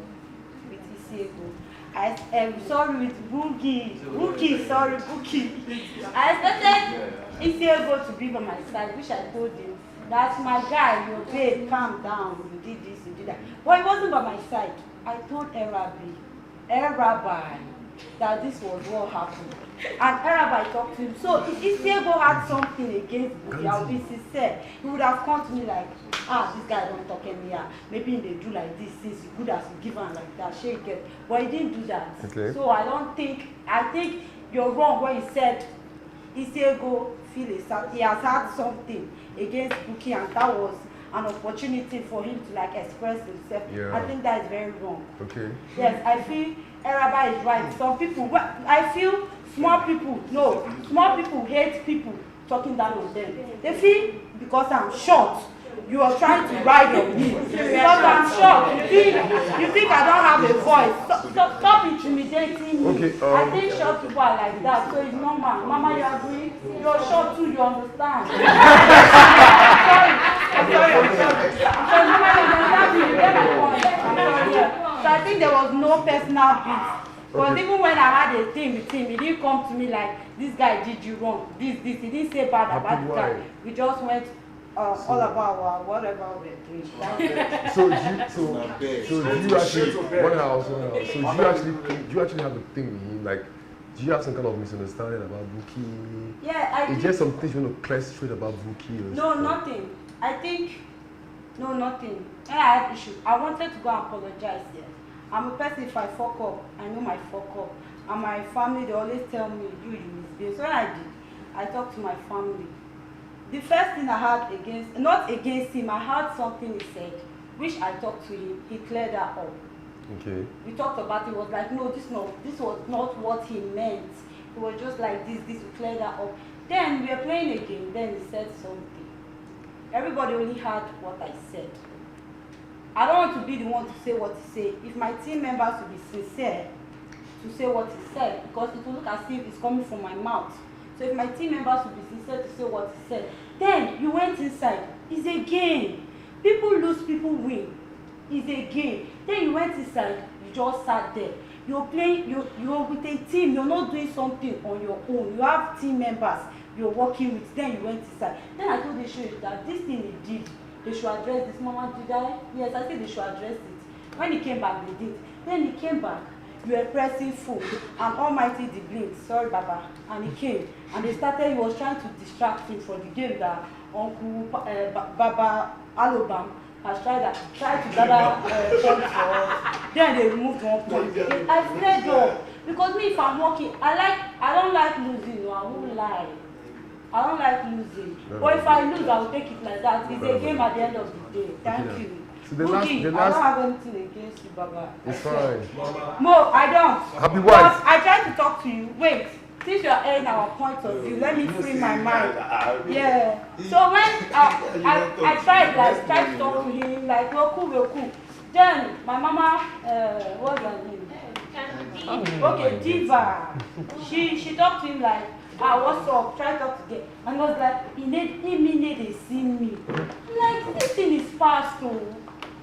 with Isiego. I am sorry with Bookie, sorry, Bookie. I expected Isiego to be by my side, which I told him, that's my guy, your babe, calm down, you did this, you did that. But he wasn't by my side. I told Erabi that this was what happened. And Erabi talked to him. So if Isiego had something against Bookie, I would be sincere. He would have come to me like, this guy don't talk anyhow. Maybe they do like this, since you good as you give him like that, shake it. But he didn't do that. Okay. So I think you're wrong when you said Isiego he has had something against Bookie, and that was an opportunity for him to like express himself. Yeah. I think that is very wrong. Okay. Yes, I feel Eraba is right. Some people, I feel small people hate people talking down on them. They feel because I'm short, you are trying to ride on me. Because I'm short, you think I don't have a voice. Stop intimidating me. Okay, I think short people are like that, so it's normal. Mama, you agree? You're short too, you understand. I'm sorry. So Mama, you understand me, you get my point. I'm sorry. So I think there was no personal beef. Because Okay. even when I had a thing with him, he didn't come to me like, this guy did you wrong, this. He didn't say bad about the guy. We just went all about our whatever we're doing. So do you actually one house? So do you actually have a thing with him? Like, do you have some kind of misunderstanding about Vuki? Yeah, Is there some things you want to clear straight about Vuki? No, nothing. I think no, nothing. When I had issues, I wanted to go and apologize here. I'm a person, if I fuck up, I know my fuck up. And my family, they always tell me, you misbehave. So when I did, I talked to my family. The first thing I had not against him, I heard something he said, which I talked to him. He cleared that up. Okay. We talked about it. He was like, no, this was not what he meant. It was just like this, we cleared that up. Then we were playing a game, then he said something. Everybody only heard what I said. I don't want to be the one to say what he said. If my team members will be sincere to say what he said, because it will look as if it's coming from my mouth. So if my team members will be sincere to say what he said, then you went inside. It's a game. People lose, people win. It's a game. Then you went inside, you just sat there. You're playing, you're with a team, you're not doing something on your own. You have team members you're working with, then you went inside. Then I told the that this thing he did, they should address this. Mama, did I? Yes, I said they should address it. When he came back, they did. Then he came back, you were pressing full, and Almighty the blink, sorry Baba, and he came, and he was trying to distract him from the game that Uncle Baba Alobam has tried to gather points for us. Then they removed 1 point. I flared up, because me, if I'm working, I don't like losing, no, I won't lie. I don't like losing. But if I lose, I will take it like that. It's a game at the end of the day. Thank you. So Boogie, I don't have anything against you, Baba. It's fine. Mo, I don't. Happy But wife. I tried to talk to you. Wait, since you are airing our point of view, let me free my mind. Yeah. So when I tried to talk to him, like, we're cool. Then my mama, what's her name? Okay, Diva. She talked to him like, what's up? Try to talk to them. And I was like, he need they see me. Like, this thing is past too.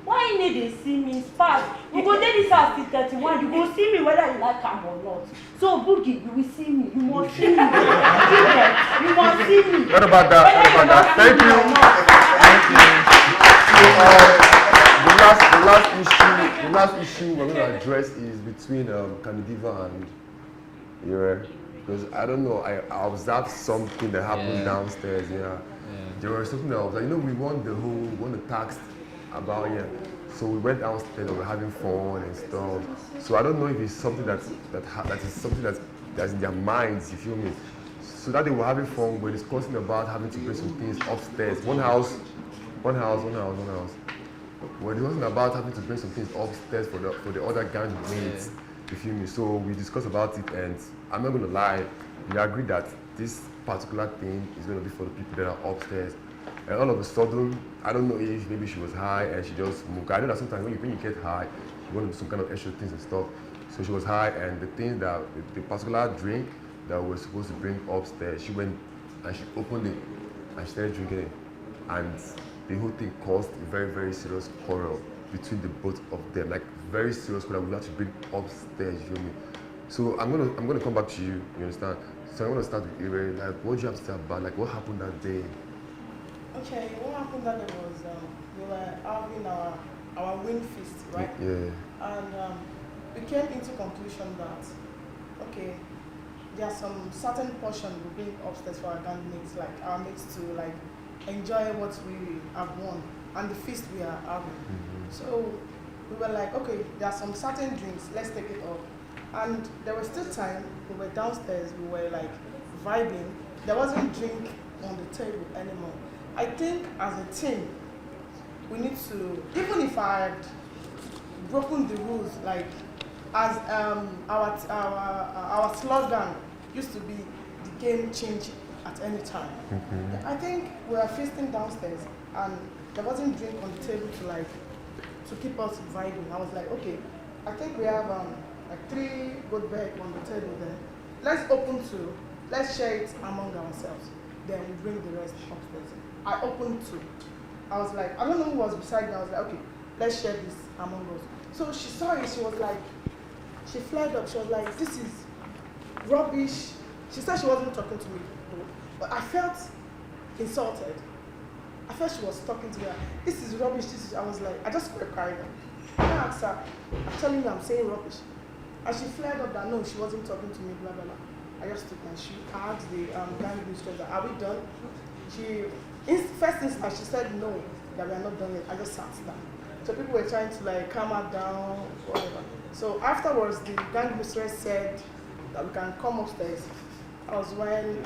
Why need they see me? It's past. You go there this house till 31, you go see me whether you like him or not. So Boogie, you will see me. You must see me. You must see me. What about that? Thank you. So, the last issue we're going to address is between Candidiva and Ire. Because I don't know, I observed something that happened downstairs. There was something that was like, we won the task about So we went downstairs and we were having fun and stuff. So I don't know if it's something that is something that's in their minds, you feel me? So that they were having fun, we're discussing about having to bring some things upstairs. One house. We're discussing about having to bring some things upstairs for the other gang mates. You feel me? So we discussed about it, and I'm not going to lie, we agreed that this particular thing is going to be for the people that are upstairs. And all of a sudden, I don't know if maybe she was high and she just moved. I know that sometimes when you get high, you want to do some kind of extra things and stuff. So she was high, and the thing that the particular drink that we were supposed to bring upstairs, she went and she opened it and she started drinking it. And the whole thing caused a very, very serious quarrel between the both of them, like very serious quarrel we have to bring upstairs, you feel me? So I'm gonna come back to you, you understand? So I'm gonna start with Ire. Like, what do you have to say about, like, what happened that day? Okay, what happened that day was we were having our win feast, right? Yeah. And we came into conclusion that, okay, there are some certain portion we bring upstairs for our gang mates, like our mates to like enjoy what we have won and the feast we are having. So we were like, okay, there are some certain drinks, let's take it off. And there was still time, we were downstairs, we were like vibing. There wasn't drink on the table anymore. I think as a team, we need to, even if I had broken the rules, like as our slogan used to be, the game change at any time. I think we were feasting downstairs and there wasn't drink on the table to keep us vibing. I was like, okay, I think we have like 3 good beds on the table there. Let's share it among ourselves. Then we bring the rest upstairs. I opened 2. I was like, I don't know who was beside me. I was like, okay, let's share this among us. So she saw it, she was like, she flared up. She was like, this is rubbish. She said she wasn't talking to me, but I felt insulted. I felt she was talking to me. This is rubbish. I was like, I just kept carrying on. I asked her, I'm telling you I'm saying rubbish. And she flared up that no, she wasn't talking to me, blah, blah, blah. I just took my shoe. I asked the gang instructor, are we done? First instance, she said no, that we are not done yet. I just sat down. So people were trying to like calm her down, whatever. So afterwards, the gang mistress said that we can come upstairs. That was when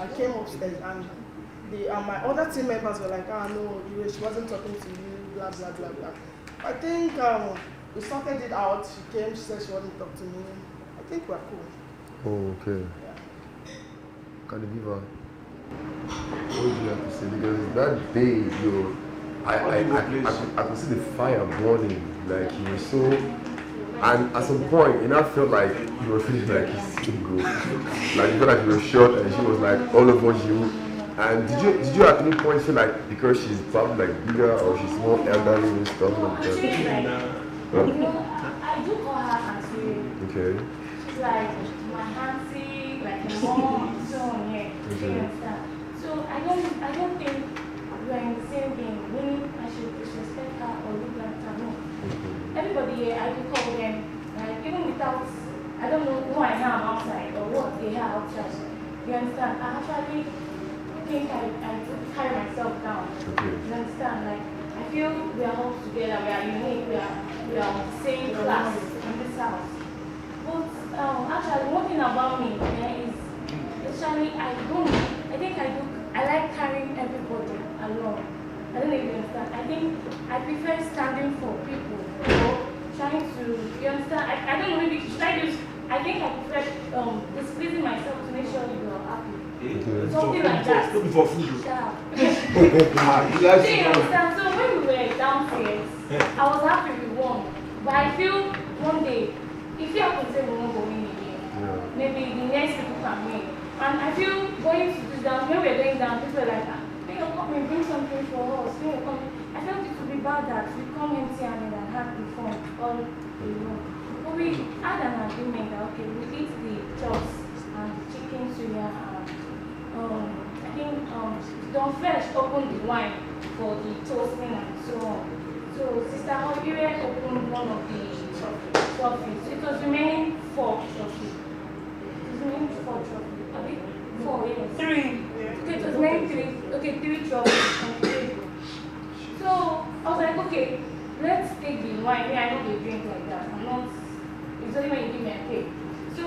I came upstairs and my other team members were like, ah no, she wasn't talking to you, blah, blah, blah, blah. I think we sorted it out. She came, she said she wasn't talking to me. I think we're cool. Oh, okay. Yeah. Can you give her? What do you have to say? Because that day, I could see the fire burning. Like you were so, and at some point, I felt like you were feeling like you single. Like you felt like you were short, and she was like all over you. And did you at any point feel like because she's probably like bigger or she's more elderly and stuff like that? I do call her auntie. Okay. She's like my auntie, like my mom, so on, yeah. Okay. So I don't think we're in the same game. Meaning I should disrespect her or look like her. No. Everybody here, I do call them, like even without, I don't know who I am outside or what they are outside. You understand? I actually think I carry myself down. Okay. You understand? Like I feel we are all together, we are unique, we are on the same class in this house. But actually one thing about me is actually I like carrying everybody along. I don't know if you understand. I think I prefer standing for people or trying to, you understand? I don't know, maybe should I just, I think I prefer displeasing myself to make sure you are happy. Okay. Something like that. Don't be for food. Yeah. You guys Do you understand? So when we were downstairs, I was happy we won. But I feel one day, if you happen to say we won't go in again, maybe the next people can win. And I feel going to this down, when we're going down, people are like, may you come and bring something for us. May you come. I felt it would be bad that we come empty-handed and have the fun all alone. But we had an agreement that okay, we eat the chops and chicken suya and I think Don Fresh opened the wine for the toasting and so on. So Sister Hobire opened one of the trophies. It was remaining 4 trophies. It was remaining 4 trophies. I think 4, yes. 3. Okay, it was remaining 3. Okay, 3 trophies on the table. So I was like, okay, let's take the wine. I know they drink like that. I'm not. It's only when you give me a cake. So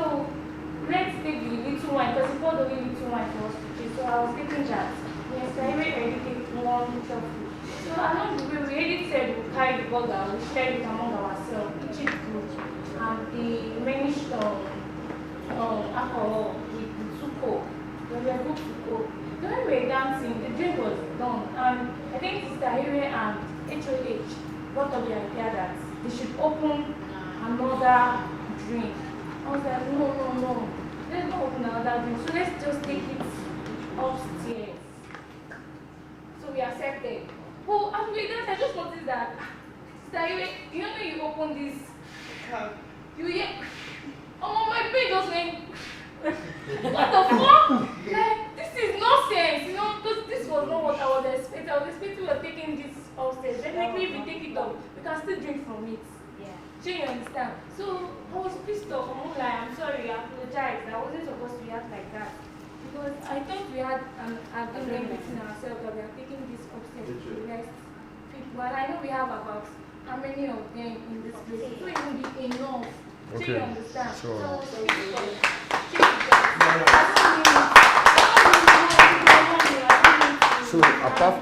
let's take the little wine because he poured only little wine for us to taste. So I was thinking that yes, I already take 1 trophy. So along the way, we already said we'll carry the burger, we'll share it among ourselves, each eat good, and the remaining alcohol with the 2 coke. When we were good to coke. So when we were dancing, the drink was done, and I think Sister Hire and HOH brought up the idea that they should open another drink. I was like, no, let's not open another drink. So let's just take it upstairs. So we accepted. Well, after that, I just noticed that, Sister, you know when you open this, you hear, oh, my brain just went, what the fuck? Like, this is nonsense, because this was not what I was expecting. I was expecting we were taking this upstairs. Technically, if we take it up, we can still drink from it. Do you understand? So I was pissed off. I'm not lying. I'm sorry. I apologize. I wasn't supposed to react like that because I thought we had an agreement between ourselves that we are taking this upstairs to the rest people. And I know we have about how many of them in this place. It won't even be enough. Do you understand? Sure. So I was pissed off. So apart